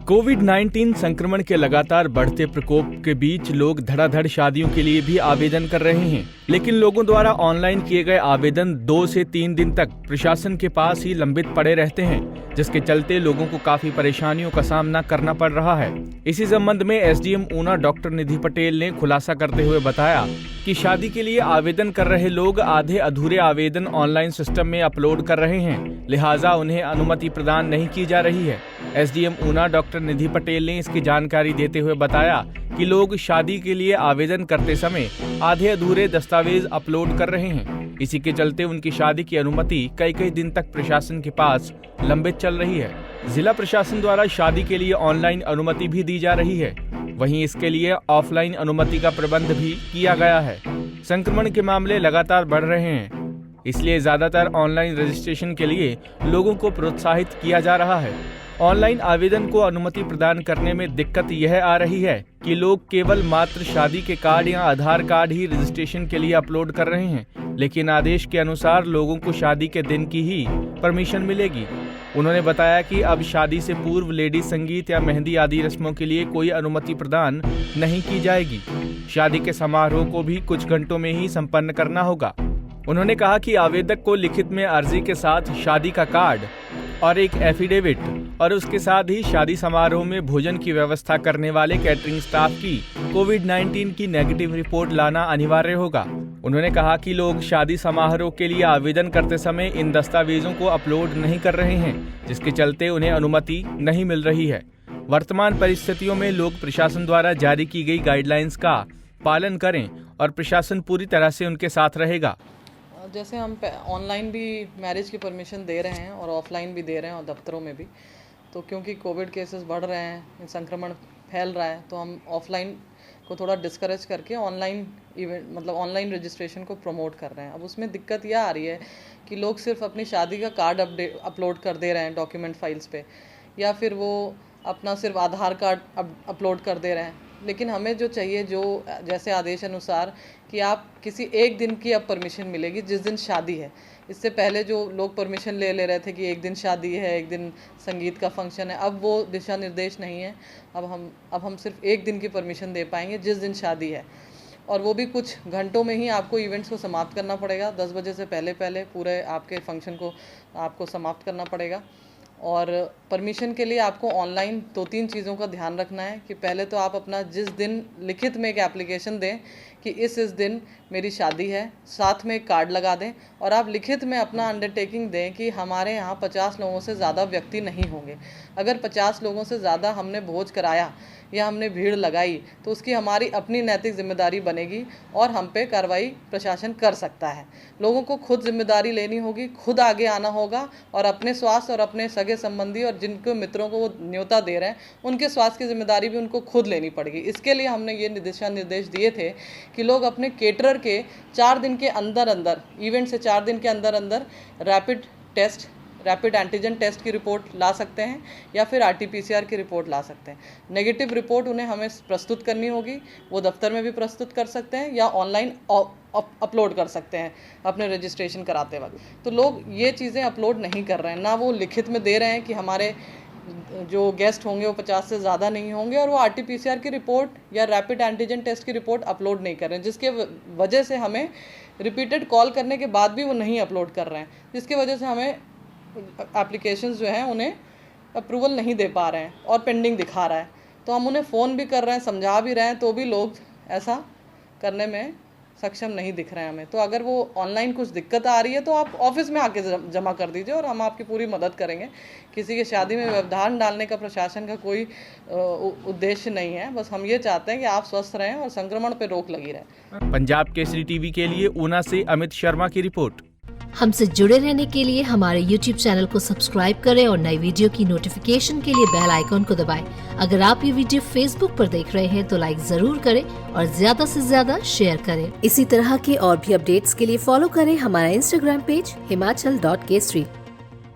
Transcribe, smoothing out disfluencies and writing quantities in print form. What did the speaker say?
कोविड-19 संक्रमण के लगातार बढ़ते प्रकोप के बीच लोग धड़ाधड़ शादियों के लिए भी आवेदन कर रहे हैं, लेकिन लोगों द्वारा ऑनलाइन किए गए आवेदन 2 से 3 दिन तक प्रशासन के पास ही लंबित पड़े रहते हैं, जिसके चलते लोगों को काफी परेशानियों का सामना करना पड़ रहा है। इसी संबंध में एसडीएम ऊना डॉक्टर निधि पटेल ने खुलासा करते हुए बताया कि शादी के लिए आवेदन कर रहे लोग आधे अधूरे आवेदन ऑनलाइन सिस्टम में अपलोड कर रहे हैं, लिहाजा उन्हें अनुमति प्रदान नहीं की जा रही है। एसडीएम ऊना डॉक्टर निधि पटेल ने इसकी जानकारी देते हुए बताया कि लोग शादी के लिए आवेदन करते समय आधे अधूरे दस्तावेज अपलोड कर रहे हैं। इसी के चलते उनकी शादी की अनुमति कई दिन तक प्रशासन के पास लंबित चल रही है। जिला प्रशासन द्वारा शादी के लिए ऑनलाइन अनुमति भी दी जा रही है, वहीं इसके लिए ऑफलाइन अनुमति का प्रबंध भी किया गया है। संक्रमण के मामले लगातार बढ़ रहे हैं, इसलिए ज्यादातर ऑनलाइन रजिस्ट्रेशन के लिए लोगों को प्रोत्साहित किया जा रहा है। ऑनलाइन आवेदन को अनुमति प्रदान करने में दिक्कत यह आ रही है कि लोग केवल मात्र शादी के कार्ड या आधार कार्ड ही रजिस्ट्रेशन के लिए अपलोड कर रहे हैं, लेकिन आदेश के अनुसार लोगों को शादी के दिन की ही परमिशन मिलेगी। उन्होंने बताया कि अब शादी से पूर्व लेडी संगीत या मेहंदी आदि रस्मों के लिए कोई अनुमति प्रदान नहीं की जाएगी। शादी के समारोह को भी कुछ घंटों में ही संपन्न करना होगा। उन्होंने कहा कि आवेदक को लिखित में अर्जी के साथ शादी का कार्ड और एक एफिडेविट और उसके साथ ही शादी समारोह में भोजन की व्यवस्था करने वाले कैटरिंग स्टाफ की कोविड-19 की नेगेटिव रिपोर्ट लाना अनिवार्य होगा। उन्होंने कहा कि लोग शादी समारोह के लिए आवेदन करते समय इन दस्तावेजों को अपलोड नहीं कर रहे हैं, जिसके चलते उन्हें अनुमति नहीं मिल रही है। वर्तमान परिस्थितियों में लोग प्रशासन द्वारा जारी की गई गाइडलाइंस का पालन करें और प्रशासन पूरी तरह से उनके साथ रहेगा। जैसे हम ऑनलाइन भी मैरिज की परमिशन दे रहे हैं और ऑफलाइन भी दे रहे हैं और दफ्तरों में भी, तो क्योंकि कोविड केसेस बढ़ रहे हैं, संक्रमण फैल रहा है, तो हम ऑफलाइन को थोड़ा डिस्करेज करके ऑनलाइन इवेंट मतलब ऑनलाइन रजिस्ट्रेशन को प्रमोट कर रहे हैं। अब उसमें दिक्कत यह आ रही है कि लोग सिर्फ अपनी शादी का कार्ड अपलोड कर दे रहे हैं डॉक्यूमेंट फाइल्स पे, या फिर वो अपना सिर्फ आधार कार्ड अपलोड कर दे रहे हैं। लेकिन हमें जो चाहिए, जो जैसे आदेश अनुसार कि आप किसी एक दिन की अब परमिशन मिलेगी जिस दिन शादी है। इससे पहले जो लोग परमिशन ले रहे थे कि एक दिन शादी है, एक दिन संगीत का फंक्शन है, अब वो दिशा निर्देश नहीं है। अब हम सिर्फ एक दिन की परमिशन दे पाएंगे जिस दिन शादी है, और वो भी कुछ घंटों में ही आपको इवेंट्स को समाप्त करना पड़ेगा। 10 बजे से पहले पूरे आपके फंक्शन को आपको समाप्त करना पड़ेगा। और परमिशन के लिए आपको ऑनलाइन 2-3 चीज़ों का ध्यान रखना है कि पहले तो आप अपना जिस दिन लिखित में एक एप्लीकेशन दें कि इस दिन मेरी शादी है, साथ में एक कार्ड लगा दें, और आप लिखित में अपना अंडरटेकिंग दें कि हमारे यहाँ 50 लोगों से ज़्यादा व्यक्ति नहीं होंगे। अगर 50 लोगों से ज़्यादा हमने भोज कराया या हमने भीड़ लगाई तो उसकी हमारी अपनी नैतिक जिम्मेदारी बनेगी और हम पे कार्रवाई प्रशासन कर सकता है। लोगों को खुद जिम्मेदारी लेनी होगी, खुद आगे आना होगा और अपने स्वास्थ्य और अपने सगे संबंधी और जिनको मित्रों को वो न्योता दे रहे हैं उनके स्वास्थ्य की जिम्मेदारी भी उनको खुद लेनी पड़ेगी। इसके लिए हमने ये दिशा निर्देश दिए थे कि लोग अपने केटरर के 4 दिन के अंदर इवेंट से 4 दिन के अंदर रैपिड एंटीजन टेस्ट की रिपोर्ट ला सकते हैं या फिर आरटीपीसीआर की रिपोर्ट ला सकते हैं। नेगेटिव रिपोर्ट उन्हें हमें प्रस्तुत करनी होगी, वो दफ्तर में भी प्रस्तुत कर सकते हैं या ऑनलाइन अपलोड कर सकते हैं अपने रजिस्ट्रेशन कराते वक्त। तो लोग ये चीज़ें अपलोड नहीं कर रहे हैं, ना वो लिखित में दे रहे हैं कि हमारे जो गेस्ट होंगे वो 50 से ज़्यादा नहीं होंगे, और वो आरटीपीसीआर की रिपोर्ट या रैपिड एंटीजन टेस्ट की रिपोर्ट अपलोड नहीं कर रहे हैं, जिसके वजह से हमें रिपीटेड कॉल करने के बाद भी वो नहीं अपलोड कर रहे हैं, जिसकी वजह से हमें एप्लीकेशंस जो हैं उन्हें अप्रूवल नहीं दे पा रहे हैं और पेंडिंग दिखा रहा है। तो हम उन्हें फ़ोन भी कर रहे हैं, समझा भी रहे हैं, तो भी लोग ऐसा करने में सक्षम नहीं दिख रहे हैं हमें। तो अगर वो ऑनलाइन कुछ दिक्कत आ रही है तो आप ऑफिस में आके जमा कर दीजिए और हम आपकी पूरी मदद करेंगे। किसी की शादी में व्यवधान डालने का प्रशासन का कोई उद्देश्य नहीं है, बस हम ये चाहते हैं कि आप स्वस्थ रहें और संक्रमण पर रोक लगी रहे। पंजाब केसरी टीवी के लिए ऊना से अमित शर्मा की रिपोर्ट। हमसे जुड़े रहने के लिए हमारे YouTube चैनल को सब्सक्राइब करें और नई वीडियो की नोटिफिकेशन के लिए बेल आइकॉन को दबाएं। अगर आप ये वीडियो Facebook पर देख रहे हैं तो लाइक जरूर करें और ज्यादा से ज्यादा शेयर करें। इसी तरह के और भी अपडेट्स के लिए फॉलो करें हमारा Instagram पेज himachal.kesri।